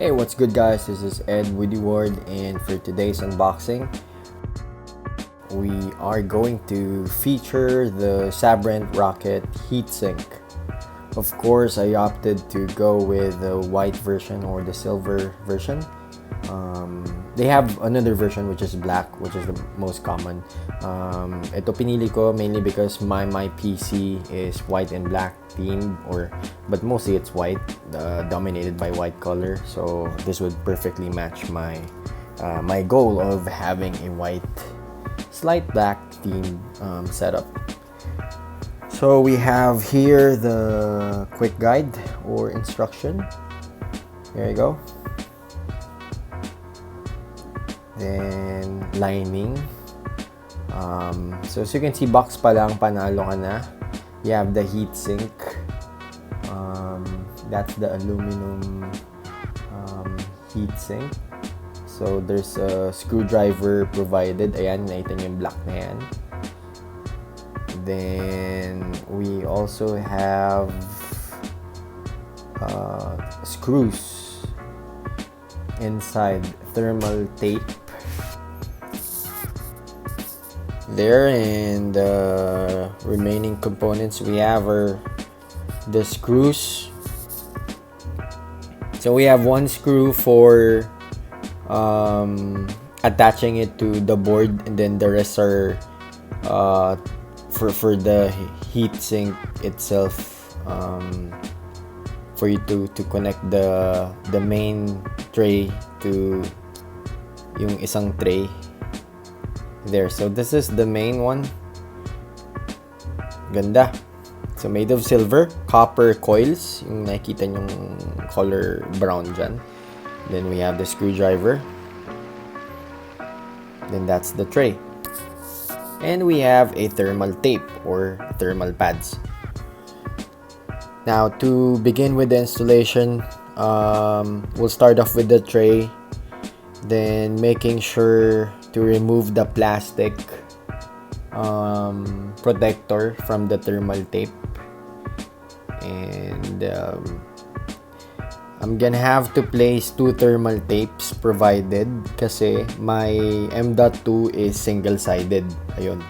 Hey, what's good guys? This is edwoodyward, and for today's unboxing we are going to feature the Sabrent Rocket Heatsink. Of course, I opted to go with the white version or the silver version. They have another version which is black, which is the most common. Ito pinili ko mainly because my PC is white and black themed, but mostly it's white, dominated by white color. So this would perfectly match my my goal of having a white, slight black themed setup. So we have here the quick guide or instruction. Here you go. Then lining. So as you can see, box pa lang panalo ka na. You have the heatsink. That's the aluminum heatsink. So there's a screwdriver provided. Ayan, nakita niyo yung black na yan. Then we also have screws inside, thermal tape there, and the remaining components we have are the screws. So we have one screw for attaching it to the board, and then the rest are for the heatsink itself, for you to connect the main tray to yung isang tray there. So this is the main one. Ganda. So made of silver, copper coils, yung nakikita nyong color brown dyan. Then we have the screwdriver. Then that's the tray. And we have a thermal tape or thermal pads. Now to begin with the installation, we'll start off with the tray, then making sure to remove the plastic protector from the thermal tape. And I'm gonna have to place 2 thermal tapes provided kasi my M.2 is single-sided. Ayun.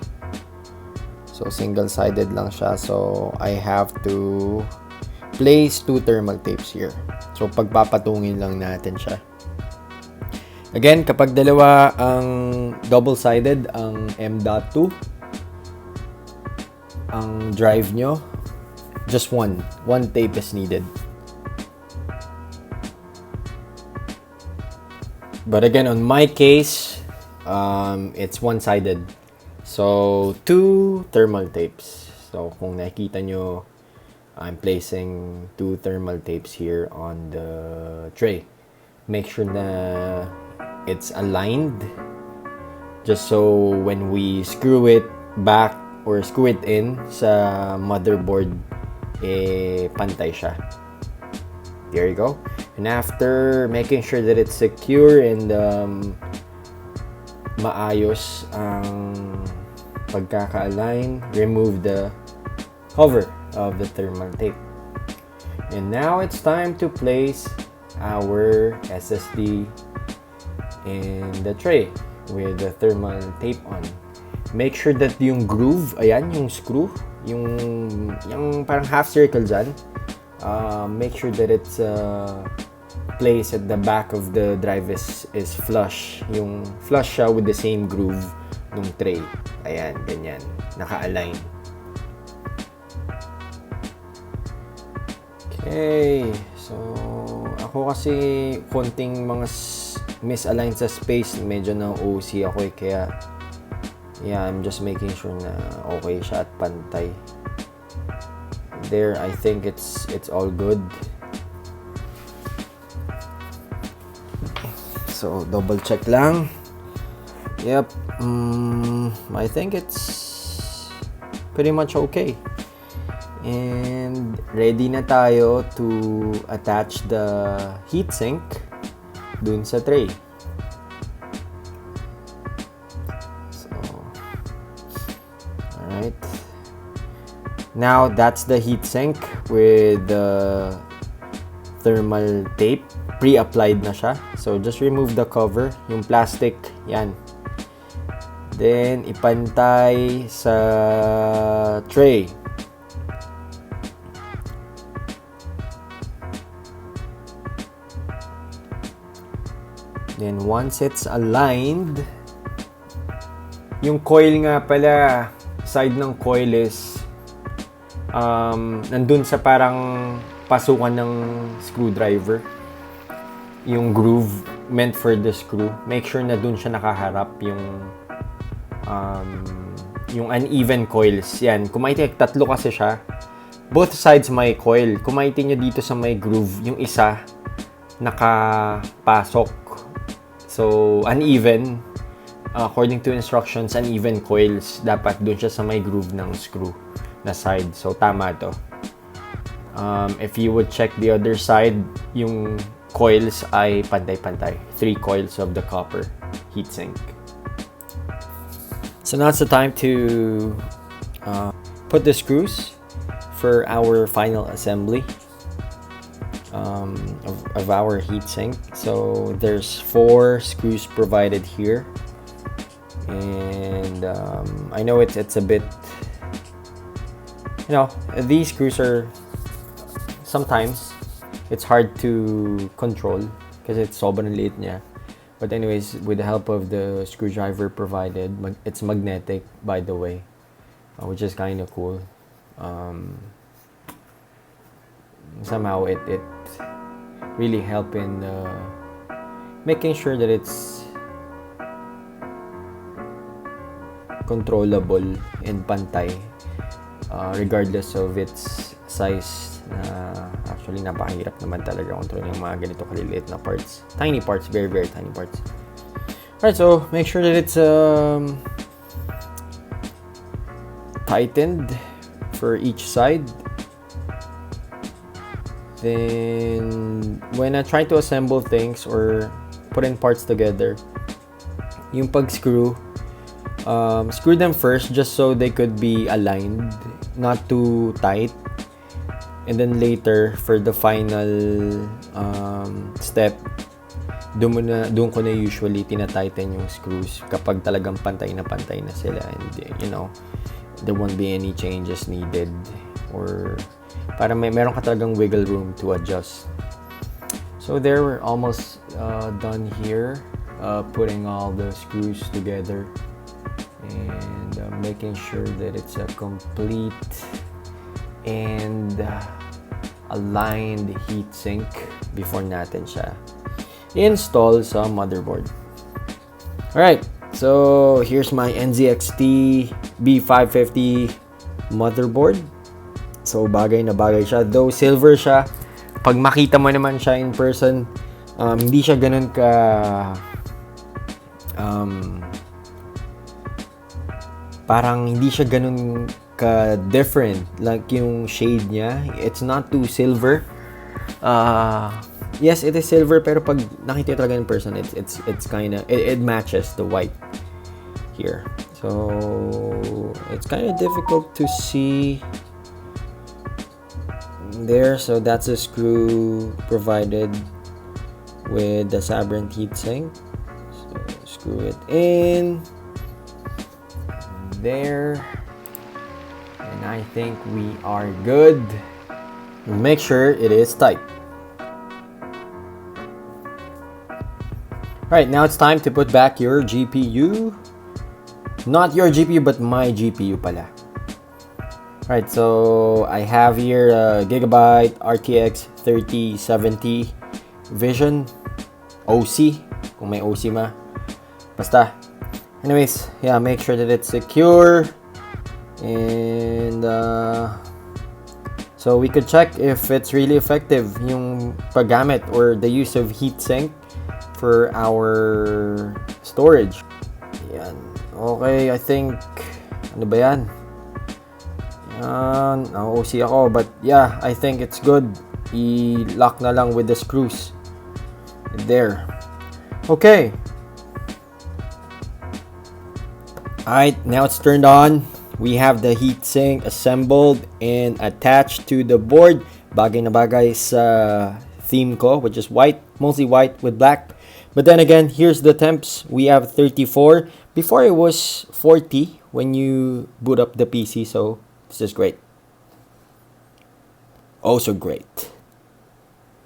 So single-sided lang siya, so I have to place 2 thermal tapes here. So pagpapatungin lang natin siya. Again, kapag dalawa ang double-sided ang M.2, ang drive nyo, just one tape is needed. But again, on my case, it's one-sided. So 2 thermal tapes. So kung nakikita nyo, I'm placing 2 thermal tapes here on the tray. Make sure na it's aligned, just so when we screw it back or screw it in sa motherboard, pantay siya. There you go. And after making sure that it's secure and maayos ang pagkaka-align, remove the cover of the thermal tape. And now it's time to place our SSD in the tray with the thermal tape on. Make sure that yung groove, ayan, yung screw, yung parang half circle dyan, make sure that it's placed at the back of the drive is flush. Yung flush siya with the same groove ng tray. Ayan, ganyan, naka-align. Okay, so ako kasi konting mga misaligned sa space, medyo na OC ako kaya yeah, I'm just making sure na okay siya at pantay. There, I think it's all good. So double check lang. Yep, I think it's pretty much okay. And ready na tayo to attach the heatsink dun sa tray. So, alright. Now that's the heatsink with the thermal tape pre-applied na siya. So, just remove the cover. Yung plastic, yan. Then, ipantay sa tray. Then, once it's aligned, yung coil nga pala, side ng coil is nandun sa parang pasukan ng screwdriver. Yung groove meant for the screw. Make sure na dun siya nakaharap yung uneven coils. Yan. Kung makita, tatlo kasi siya. Both sides may coil. Kung makita nyo dito sa may groove, yung isa nakapasok. So, uneven. According to instructions, uneven coils. Dapat dun siya sa may groove ng screw na side. So, tama to. If you would check the other side, yung coils ay pantay-pantay. 3 coils of the copper heatsink. So now it's the time to put the screws for our final assembly of our heatsink. So there's 4 screws provided here, and I know it's a bit, these screws are sometimes it's hard to control because it's sobrang liit niya. But anyways, with the help of the screwdriver provided, it's magnetic, by the way, which is kind of cool. Somehow it really help in making sure that it's controllable and pantay, regardless of its size. Actually, napakahirap naman talaga control yung mga ganito kaliliit na parts. Tiny parts, very, very tiny parts. Alright, so make sure that it's tightened for each side. Then, when I try to assemble things or put in parts together, yung pag-screw, screw them first just so they could be aligned, not too tight. And then later, for the final step, doon ko na usually tinatighten yung screws kapag talagang pantay na sila, and there won't be any changes needed, or para meron ka talagang wiggle room to adjust. So there, we're almost done here, putting all the screws together and making sure that it's a complete and aligned heatsink before natin siya install sa motherboard. Alright, so here's my NZXT B550 motherboard. So bagay na bagay siya, though silver siya. Pag makita mo naman siya in person, hindi siya ganun ka parang hindi siya ganun ka different, like yung shade niya, it's not too silver. Yes, it is silver, pero pag nakita talaga in person, it's kind of it matches the white here. So it's kind of difficult to see there. So that's a screw provided with the Sabrent heatsink. So screw it in there. And I think we are good. Make sure it is tight. Alright, now it's time to put back your GPU. Not your GPU, but my GPU pala. Alright, so I have here a Gigabyte RTX 3070 Vision OC. Kung may OC ma. Basta. Anyways, yeah, make sure that it's secure. And so we could check if it's really effective yung paggamit or the use of heatsink for our storage. Yan. Okay, I think ano ba yan? Yan, OC ako, but yeah, I think it's good. I-lock na lang with the screws there. Okay. Alright, now it's turned on. We have the heatsink assembled and attached to the board. Bagay na bagay sa theme ko, which is white, mostly white with black. But then again, here's the temps. We have 34. Before it was 40 when you boot up the PC, so this is great. Also great.